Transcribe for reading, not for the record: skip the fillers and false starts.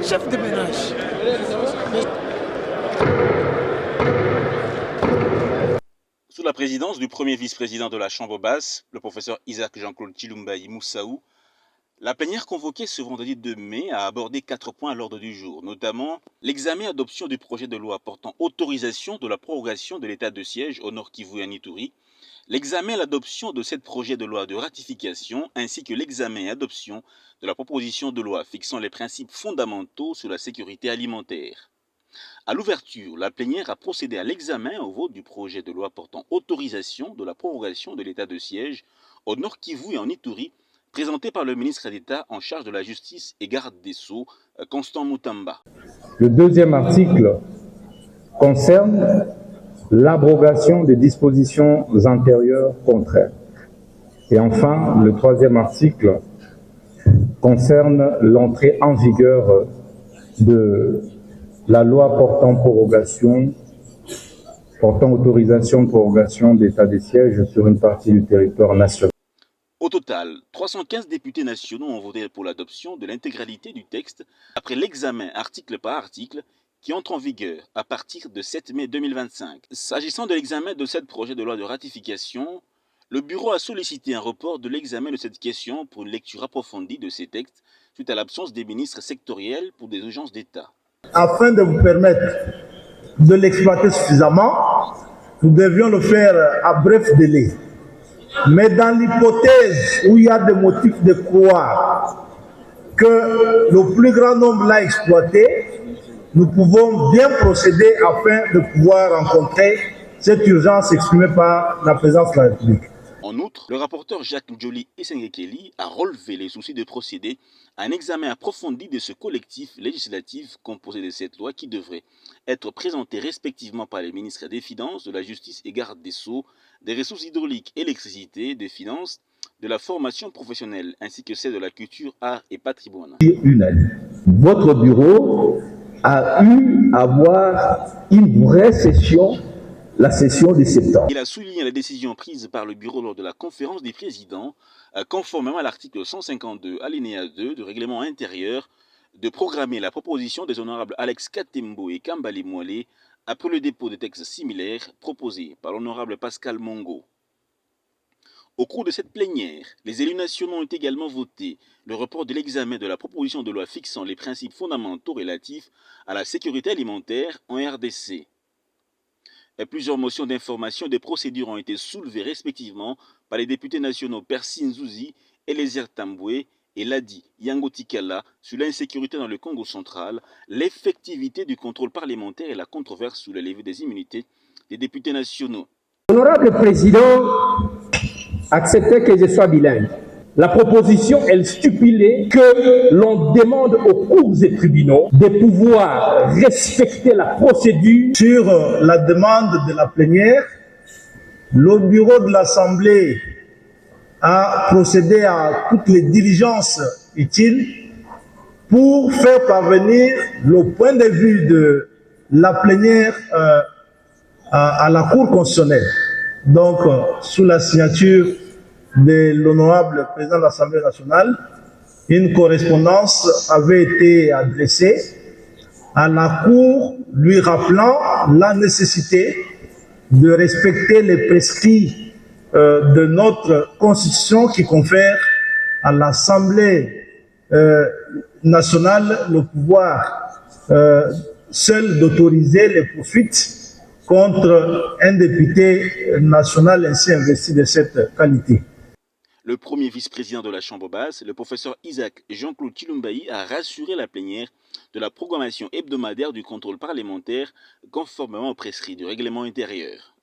Chef de ménage. Sous la présidence du premier vice-président de la Chambre basse, le professeur Isaac Jean-Claude Chilumbaï Moussaou, la plénière convoquée ce vendredi 2 mai a abordé 4 points à l'ordre du jour, notamment l'examen et adoption du projet de loi portant autorisation de la prorogation de l'état de siège au Nord Kivu et en Ituri, l'examen et l'adoption de ce projet de loi de ratification, ainsi que l'examen et adoption de la proposition de loi fixant les principes fondamentaux sur la sécurité alimentaire. À l'ouverture, la plénière a procédé à l'examen et au vote du projet de loi portant autorisation de la prorogation de l'état de siège au Nord Kivu et en Ituri, présenté par le ministre d'État en charge de la Justice et garde des Sceaux, Constant Moutamba. Le deuxième article concerne l'abrogation des dispositions antérieures contraires. Et enfin, le troisième article concerne l'entrée en vigueur de la loi portant autorisation de prorogation d'état de siège sur une partie du territoire national. Au total, 315 députés nationaux ont voté pour l'adoption de l'intégralité du texte après l'examen article par article qui entre en vigueur à partir de 7 mai 2025. S'agissant de l'examen de ce projet de loi de ratification, le bureau a sollicité un report de l'examen de cette question pour une lecture approfondie de ces textes suite à l'absence des ministres sectoriels pour des urgences d'État. Afin de vous permettre de l'exploiter suffisamment, nous devions le faire à bref délai. Mais dans l'hypothèse où il y a des motifs de croire que le plus grand nombre l'a exploité, nous pouvons bien procéder afin de pouvoir rencontrer cette urgence exprimée par la présidence de la République. En outre, le rapporteur Jacques Njoli Esengekeli a relevé les soucis de procéder à un examen approfondi de ce collectif législatif composé de cette loi qui devrait être présenté respectivement par les ministres des Finances, de la Justice et garde des Sceaux, des ressources hydrauliques, électricité, des finances, de la formation professionnelle ainsi que celle de la culture, art et patrimoine. Votre bureau a eu à avoir une vraie session, la session de septembre. Il a souligné la décision prise par le bureau lors de la conférence des présidents, conformément à l'article 152 alinéa 2 du règlement intérieur, de programmer la proposition des honorables Alex Katembo et Kambale Moale après le dépôt de textes similaires proposés par l'honorable Pascal Mongo. Au cours de cette plénière, les élus nationaux ont également voté le report de l'examen de la proposition de loi fixant les principes fondamentaux relatifs à la sécurité alimentaire en RDC. Et plusieurs motions d'information et de procédure ont été soulevées respectivement par les députés nationaux Percy Nzuzi, Eliezer Tambwe et Ladi Yangotikala sur l'insécurité dans le Congo central, l'effectivité du contrôle parlementaire et la controverse sur la levée des immunités des députés nationaux. Honorable Président, acceptez que je sois bilingue. La proposition, elle stipulait que l'on demande aux cours et tribunaux de pouvoir respecter la procédure. Sur la demande de la plénière, le bureau de l'Assemblée a procédé à toutes les diligences utiles pour faire parvenir le point de vue de la plénière à la Cour constitutionnelle. Donc, sous la signature de l'honorable président de l'Assemblée nationale, une correspondance avait été adressée à la Cour lui rappelant la nécessité de respecter les prescrits de notre Constitution qui confère à l'Assemblée nationale le pouvoir seul d'autoriser les poursuites contre un député national ainsi investi de cette qualité. Le premier vice-président de la Chambre basse, le professeur Isaac Jean-Claude Chilumbaï, a rassuré la plénière de la programmation hebdomadaire du contrôle parlementaire conformément aux prescrits du règlement intérieur.